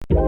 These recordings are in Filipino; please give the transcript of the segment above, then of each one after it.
Huwag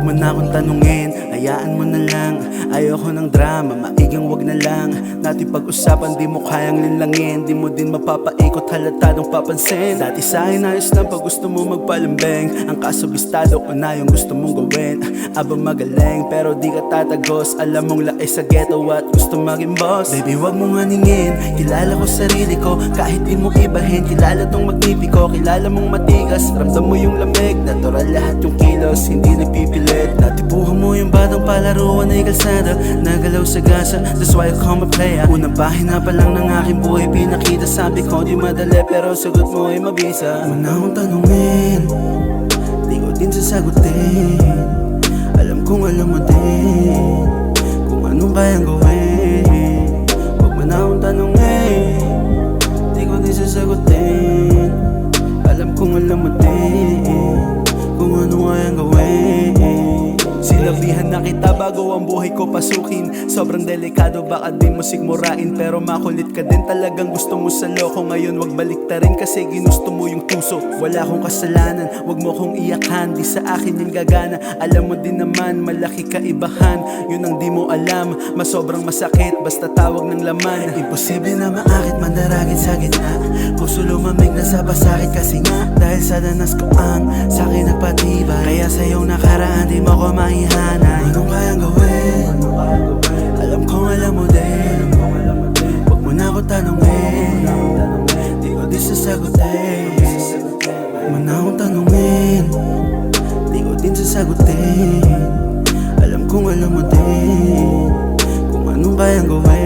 mo na akong tanungin, hayaan mo na lang. Ayoko ng drama, maigang wag na lang natin pag-usapan, di mo kayang linlangin. Di mo din mapapaikot, halatadong papansin. Dati sa'kin ayos lang pag gusto mo magpalambeng. Ang kaso bistado ko na yung gusto mong gawin. Abang magaling, pero di ka tatagos. Alam mong laki sa ghetto at gusto maging boss. Baby, wag mong haningin, kilala ko sarili ko. Kahit di mo ibahin, kilala tong magnipiko. Kilala mong matigas, ramdam mo yung lamig. Natural lahat yung kilos, hindi nagpipilit. Natipuhan mo yung batang palaruan ay kalsada, nagalaw sa gasa, that's why I call my player. Unang pahina pa lang ng aking buhay pinakita. Sabi ko di madali pero sagot mo ay mabisa. Huwag mo na akong tanungin, di ko din sasagutin. Alam kong alam mo din kung anong kayang gawin. Huwag mo na akong tanungin, di ko din sasagutin. Alam kong alam mo din kung anong kayang gawin. Sinabihan na kita bago ang buhay ko pasukin. Sobrang delikado, baka di mo sigmurain. Pero makulit ka din, talagang gusto mo sa loko. Ngayon wag balik ta rin kasi ginusto mo yung puso. Wala akong kasalanan, wag mo kong iyakan. Di sa akin yung gagana, alam mo din naman malaki kaibahan. Yun ang di mo alam, mas sobrang masakit basta tawag ng laman. Imposible na maakit, mandaragit sa gitna. Puso lumamig na sa pasakit kasi nga dahil sa danas ko ang sa'kin nagpatibay. Kaya sa iyong nakaraan di mo ko maihanay. Anong kayang gawin? Alam kong alam mo din. Huwag mo na ako tanungin, di ko di sasagutin. Huwag mo na akong tanungin, di ko din sasagutin. Alam kong alam mo din kung anong kayang gawin.